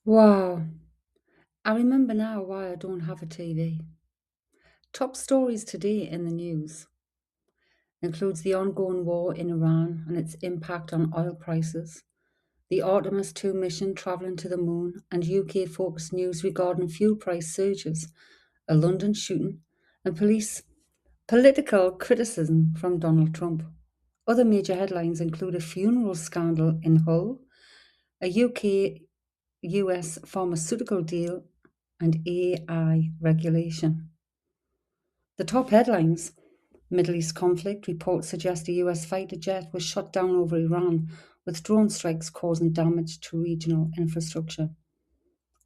Wow, I remember now why I don't have a TV. Top stories today in the news includes the ongoing war in Iran and its impact on oil prices, the Artemis 2 mission travelling to the moon, and UK-focused news regarding fuel price surges, a London shooting, and police political criticism from Donald Trump. Other major headlines include a funeral scandal in Hull, a UK-US pharmaceutical deal, and AI regulation. The top headlines: Middle East conflict, reports suggest a US fighter jet was shot down over Iran, with drone strikes causing damage to regional infrastructure.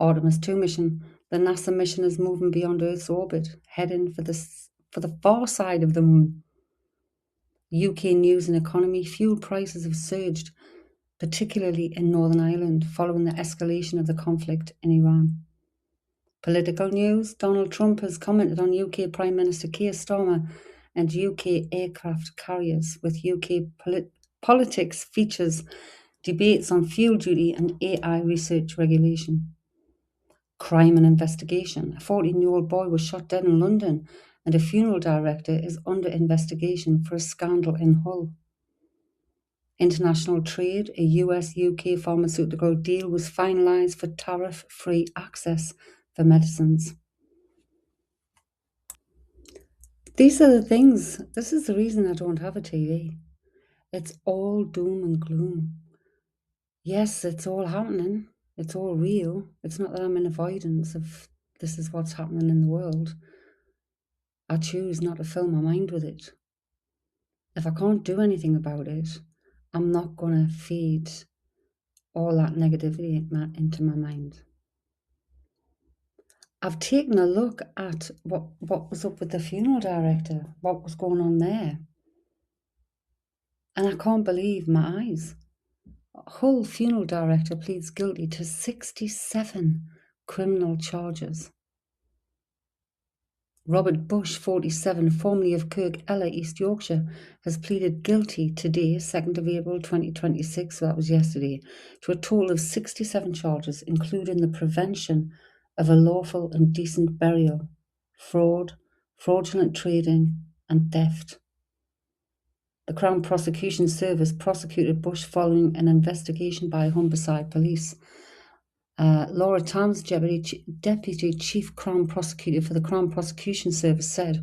Artemis 2 mission, the NASA mission is moving beyond Earth's orbit, heading for the far side of the moon. UK news and economy: fuel prices have surged, particularly in Northern Ireland, following the escalation of the conflict in Iran. Political news: Donald Trump has commented on UK Prime Minister Keir Starmer and UK aircraft carriers, with UK politics features debates on fuel duty and AI research regulation. Crime and investigation: a 14-year-old boy was shot dead in London, and a funeral director is under investigation for a scandal in Hull. International trade: a US-UK pharmaceutical deal was finalised for tariff-free access for medicines. These are the things. This is the reason I don't have a TV. It's all doom and gloom. Yes, it's all happening. It's all real. It's not that I'm in avoidance of this is what's happening in the world. I choose not to fill my mind with it. If I can't do anything about it, I'm not going to feed all that negativity into my mind. I've taken a look at what was up with the funeral director, what was going on there, and I can't believe my eyes. Hull funeral director pleads guilty to 67 criminal charges. Robert Bush, 47, formerly of Kirk Ella, East Yorkshire, has pleaded guilty today, 2nd of April 2026, so that was yesterday, to a total of 67 charges, including the prevention of a lawful and decent burial, fraud, fraudulent trading, and theft. The Crown Prosecution Service prosecuted Bush following an investigation by Humberside Police. Laura Tams, Deputy Chief Crown Prosecutor for the Crown Prosecution Service, said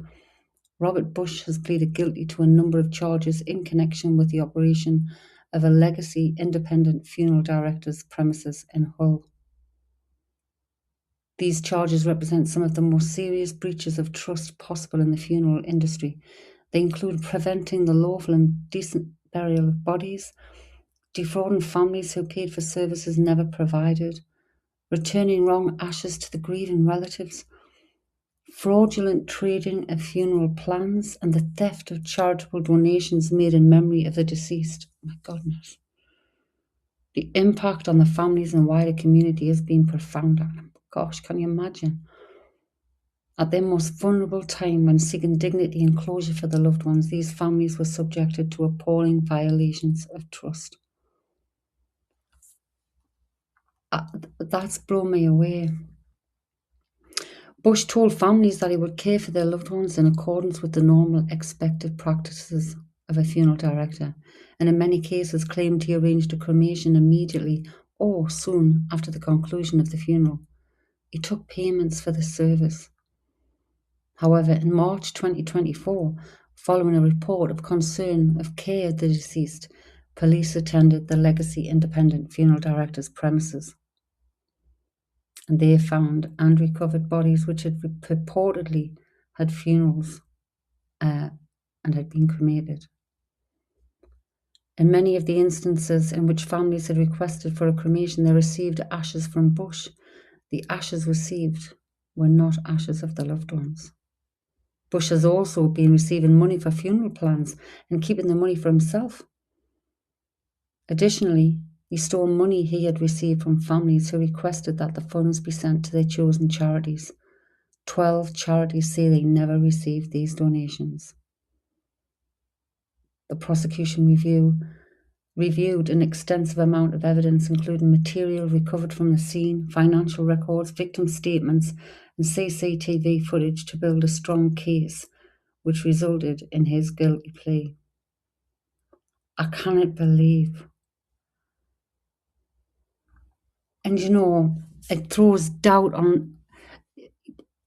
Robert Bush has pleaded guilty to a number of charges in connection with the operation of a legacy independent funeral director's premises in Hull. These charges represent some of the most serious breaches of trust possible in the funeral industry. They include preventing the lawful and decent burial of bodies, defrauding families who paid for services never provided, returning wrong ashes to the grieving relatives, fraudulent trading of funeral plans, and the theft of charitable donations made in memory of the deceased. My goodness. The impact on the families and wider community has been profound. Gosh, can you imagine? At their most vulnerable time, when seeking dignity and closure for their loved ones, these families were subjected to appalling violations of trust. That's blown me away. Bush told families that he would care for their loved ones in accordance with the normal expected practices of a funeral director, and in many cases claimed he arranged a cremation immediately or soon after the conclusion of the funeral. He took payments for the service. However, in March 2024, following a report of concern of care of the deceased, police attended the Legacy Independent Funeral Director's premises, and they found and recovered bodies which had purportedly had funerals and had been cremated. In many of the instances in which families had requested for a cremation, they received ashes from Bush. The ashes received were not ashes of the loved ones. Bush has also been receiving money for funeral plans and keeping the money for himself. Additionally, he stole money he had received from families who requested that the funds be sent to their chosen charities. 12 charities say they never received these donations. The prosecution review reviewed an extensive amount of evidence, including material recovered from the scene, financial records, victim statements, and CCTV footage to build a strong case, which resulted in his guilty plea. I cannot believe. And it throws doubt on,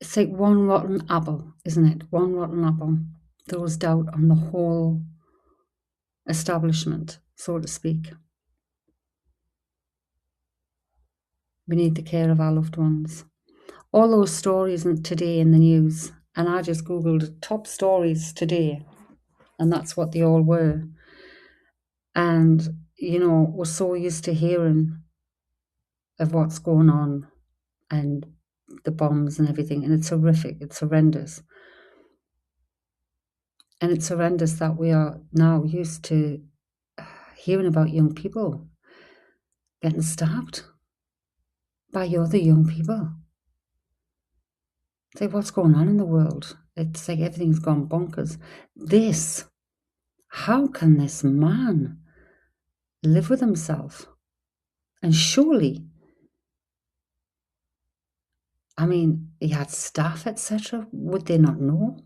it's like one rotten apple, isn't it? One rotten apple throws doubt on the whole establishment, so to speak. We need the care of our loved ones. All those stories today in the news, and I just Googled top stories today, and that's what they all were. And, we're so used to hearing of what's going on and the bombs and everything, and it's horrific, it's horrendous. And it's horrendous that we are now used to hearing about young people getting stabbed by other young people. It's like, what's going on in the world? It's like everything's gone bonkers. How can this man live with himself? And surely, he had staff, etc. Would they not know?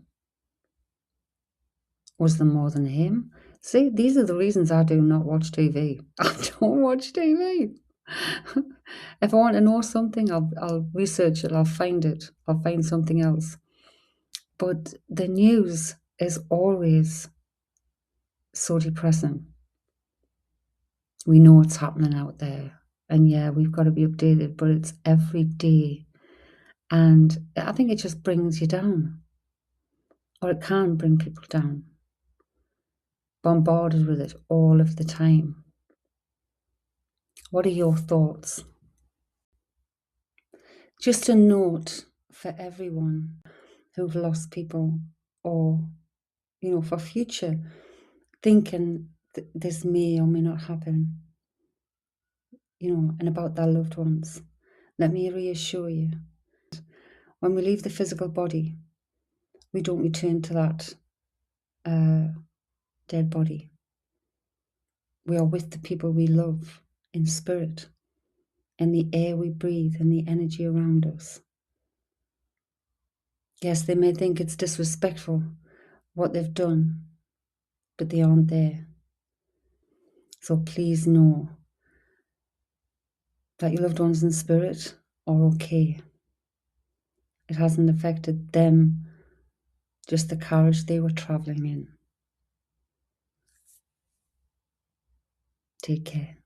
Was there more than him? See, these are the reasons I do not watch TV. I don't watch TV. If I want to know something, I'll research it, I'll find it, I'll find something else. But the news is always so depressing. We know what's happening out there. And yeah, we've got to be updated, but it's every day. And I think it just brings you down. Or it can bring people down. Bombarded with it all of the time. What are your thoughts? Just a note for everyone who've lost people, or, for future, thinking this may or may not happen, and about their loved ones. Let me reassure you, when we leave the physical body, we don't return to that dead body. We are with the people we love in spirit, in the air we breathe, and the energy around us. Yes, they may think it's disrespectful what they've done, but they aren't there. So please know that your loved ones in spirit are okay. It hasn't affected them, just the carriage they were traveling in. Take care.